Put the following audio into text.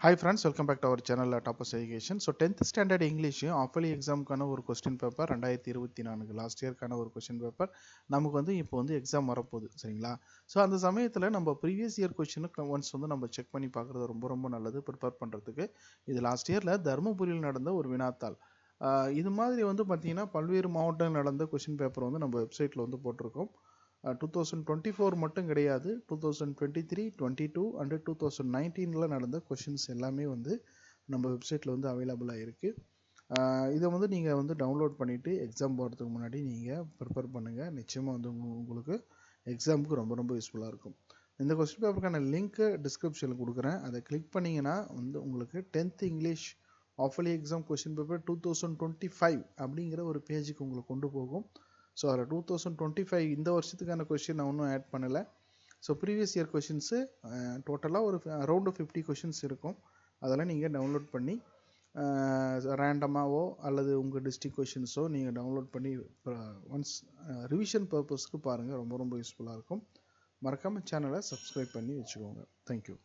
Hi friends, welcome back to our channel Toppers Education. So 10th standard English halfway எக்ஸாமுக்கான ஒரு question paper 2024 last இயர்க்கான ஒரு question paper நமக்கு வந்து இப்போ வந்து exam வரப்போகுது சரிங்களா. ஸோ அந்த சமயத்தில் நம்ம ப்ரீவியஸ் இயர் கொஸ்டினுக்கு ஒன்ஸ் வந்து நம்ம செக் பண்ணி பார்க்குறது ரொம்ப ரொம்ப நல்லது ப்ரிப்பேர் பண்ணுறதுக்கு. இது லாஸ்ட் இயரில் தருமபுரியில் நடந்த ஒரு வினாத்தாள். இது மாதிரி வந்து பார்த்தீங்கன்னா பல்வேறு மாவட்டங்கள் நடந்த கொஸ்டின் பேப்பர் வந்து நம்ம வெப்சைட்டில் வந்து போட்டிருக்கோம். 2024 மட்டும் கிடையாது, 2023, 22 அண்டு 2019 நடந்த கொஷின்ஸ் எல்லாமே வந்து நம்ம வெப்சைட்டில் வந்து அவைலபிளாக இருக்குது. இதை வந்து நீங்கள் வந்து டவுன்லோட் பண்ணிவிட்டு எக்ஸாம் போகிறதுக்கு முன்னாடி நீங்கள் ப்ரிப்பேர் பண்ணுங்கள். நிச்சயமாக வந்து உங்களுக்கு எக்ஸாமுக்கு ரொம்ப ரொம்ப யூஸ்ஃபுல்லாக இருக்கும். இந்த கொஸ்டின் பேப்பருக்கான லிங்க்கு டிஸ்கிரிப்ஷனில் கொடுக்குறேன். அதை கிளிக் பண்ணிங்கன்னா வந்து உங்களுக்கு 10th English half yearly exam question paper 2025 அப்படிங்கிற ஒரு பேஜுக்கு உங்களை கொண்டு போகும். ஸோ அதில் 2025 இந்த வருஷத்துக்கான கொஷின் நான் ஒன்றும் ஆட் பண்ணலை. ஸோ ப்ரீவியஸ் இயர் கொஷின்ஸு டோட்டலாக ஒரு அரௌண்டு 50 கொஷின்ஸ் இருக்கும். அதெல்லாம் நீங்கள் டவுன்லோட் பண்ணி ரேண்டமாகவோ அல்லது உங்கள் டிஸ்ட்ரிக்ட் கொஷின்ஸோ நீங்கள் டவுன்லோட் பண்ணி ஒன்ஸ் ரிவிஷன் பர்பஸ்க்கு பாருங்கள். ரொம்ப ரொம்ப யூஸ்ஃபுல்லாக இருக்கும். மறக்காமல் சேனலை சப்ஸ்கிரைப் பண்ணி வச்சுக்கோங்க. தேங்க்யூ.